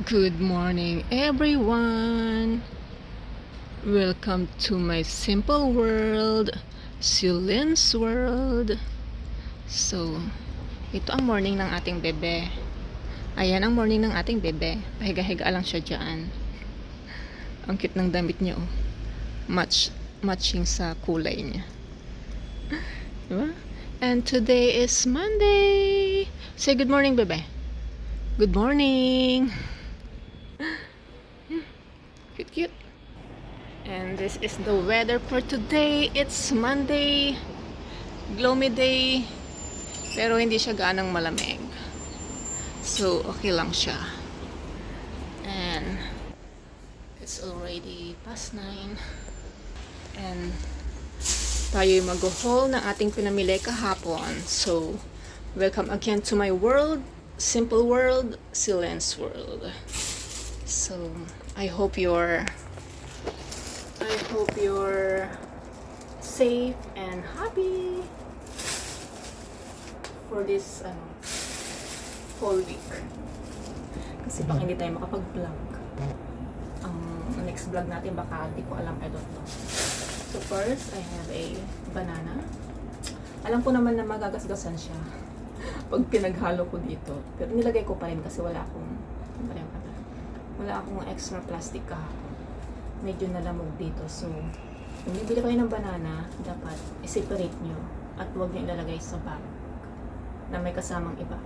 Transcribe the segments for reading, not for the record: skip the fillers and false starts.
Good morning, everyone. Welcome to my simple world, Celine's world. So, ito ang morning ng ating bebe. Ayan ang morning ng ating bebe. Pahiga-higa lang siya dyan. Ang cute ng damit niya, oh. Matching sa kulay niya. Diba? And today is Monday. Say good morning, bebe. Good morning. Cute. And this is the weather for today. It's Monday. Gloomy day. Pero hindi siya ganang malamig. So, okay lang siya. And it's already past 9. And tayo'y mag-haul ng ating pinamili kahapon. So, welcome again to my world. Simple world, Celine's world. So, I hope you're safe and happy for this whole week. Kasi baka hindi tayo makapag-vlog. Ang next vlog natin baka di ko alam, I don't know. So first, I have a banana. Alam ko naman na magagasgasan siya pag pinaghalo ko dito. Pero nilagay ko pa rin kasi wala akong extra plastic kahapon. Medyo nalamog dito. So, kung bibili kayo ng banana, dapat i-separate nyo at huwag nyo ilalagay sa bag na may kasamang iba.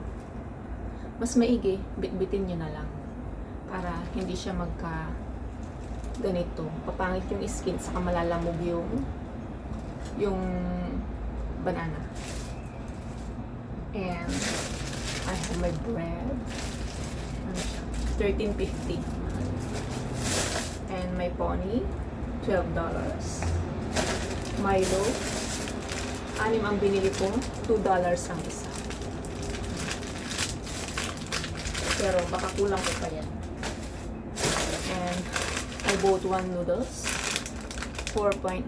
Mas maigi, bitbitin nyo na lang para hindi siya ganito. Papangit yung skin, saka malalamog yung banana. And I have my bread. Ano siya? $13.50. And my pony, $12. Milo, 6 ang binili ko, $2 ang isa. Pero baka kulang ko pa yan. And I bought 1 noodles, $4.90.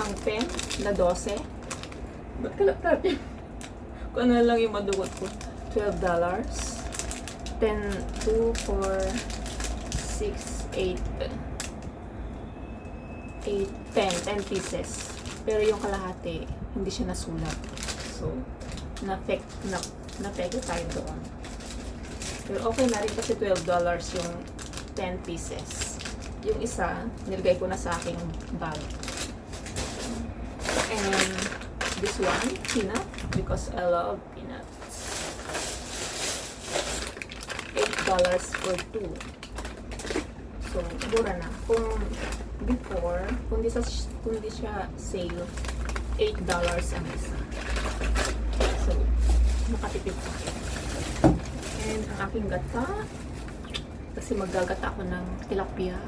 Ang pen, na 12. Ba't kalaptap yun? Kung ano lang yung madugot ko. $12. 10, 2, 4, 6, 8, 10 pieces. Pero yung kalahati, hindi siya nasulat. So, na-pego tayo doon. Pero okay na rin kasi $12 yung 10 pieces. Yung isa, nilagay ko na sa aking bag. And this one, peanut, because I love peanuts. $8 for 2. So, mura na. Kung before, kung di siya sale, $8 ang isa. So, nakatipid pa. And ang aking gata, kasi maggagata ako ng tilapia.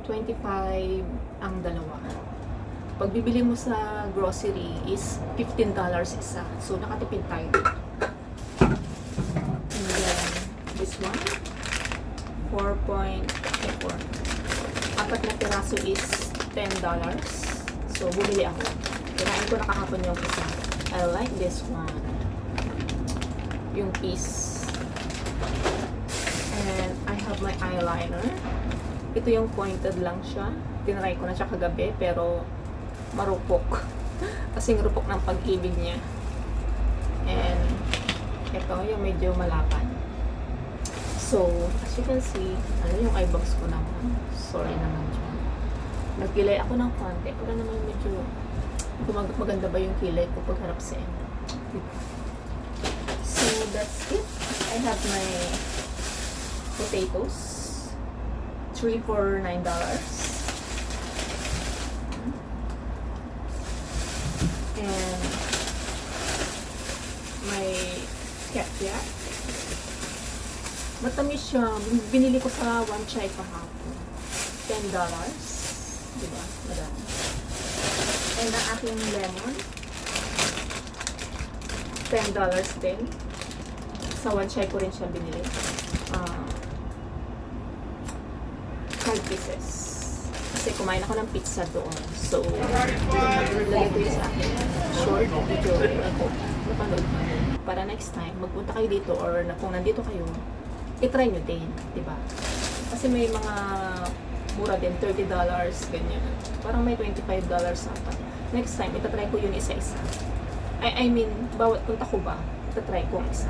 25 ang dalawa. Pag bibili mo sa grocery is $15 isa. So, nakatipid tayo. And then, this one, 4.4. Apat na piraso is $10. So, bumili ako. Kinain ko na kahapon yung isa. I like this one. Yung piece. And I have my eyeliner. Ito yung pointed lang siya. Tinry ko na siya kagabi, pero marupok. Kasing rupok ng pag-ibig niya. And ito yung medyo malapan. So, as you can see, yung eye bags ko naman. Sorry naman dyan. Nagkilay ako ng konti. Wala naman medyo maganda ba yung kilay ko pag harap sa inyo. So, that's it. I have my potatoes. 3 for $9. And my ketchup. Matamis siya. Binili ko sa one chai kahapon. $10. Diba? Madami. And ang aking lemon. $10 din. Sa one chai ko rin siya binili. 5 pieces. Kasi kumain ako ng pizza doon. So, nilagay ko yun sa akin. Short video. Napanood mo. para next time, magpunta kayo dito or kung nandito kayo, itry nyo din, di ba? Kasi may mga mura din, $30, ganyan. Parang may $25 ata. Next time, itatry ko yun isa-isa. I mean, bawat punta ko ba, itatry ko ang isa.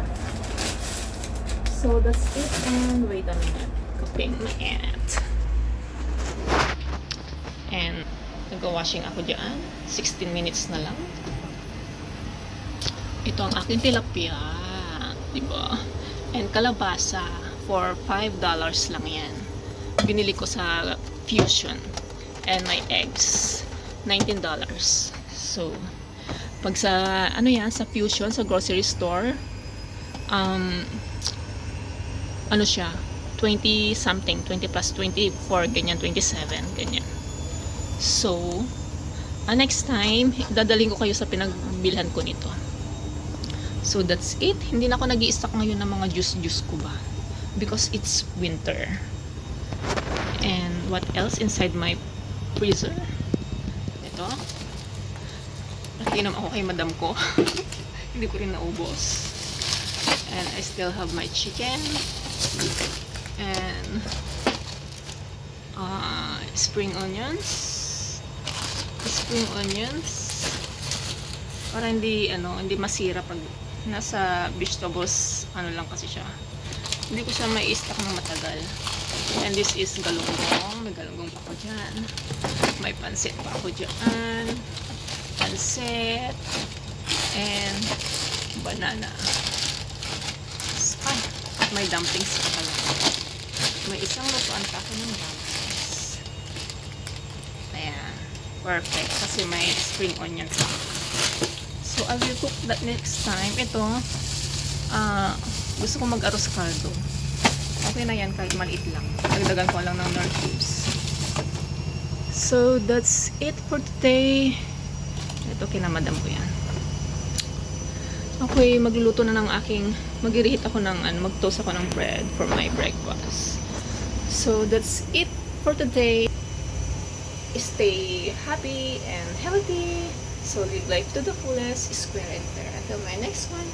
So, that's it. And wait a minute. Cooking my aunt. And, nag-washing ako dyan. 16 minutes na lang. Ito ang aking tilapia. Diba? And kalabasa. For $5 lang yan. Binili ko sa Fusion. And my eggs. $19. So, pag sa, ano yan, sa Fusion, sa grocery store, ano siya, 20 something, 20 plus 24, ganyan, 27, ganyan. So, next time, dadaling ko kayo sa pinagbilhan ko nito. So, that's it. Hindi na ako nag-i-stock ngayon ng mga juice ko ba. Because it's winter. And what else inside my freezer? Ito. Nakinom ako kay madam ko. Hindi ko rin naubos. And I still have my chicken. And spring onions para hindi masira pag nasa vegetables, lang kasi siya, hindi ko siya may stock ng matagal. And this is galunggong, may galunggong pa ako dyan, may pansit pa ako dyan, pansit and banana. May dumplings pa pala. May isang lutuan pa ako ng dumplings. Ayan. Perfect. Kasi may spring onions pa. So, I will cook that next time. Ito, gusto ko mag-arroz caldo. Okay na yan kahit maliit lang. Dagdagan ko lang ng nor cubes. So, that's it for today. Ito, kinamadam ko yan. Okay, magluluto na ng mag-reheat ako ng, mag-toast ako ng bread for my breakfast. So, that's it for today. Stay happy and healthy. So, live life to the fullest, square and fair. Until my next one.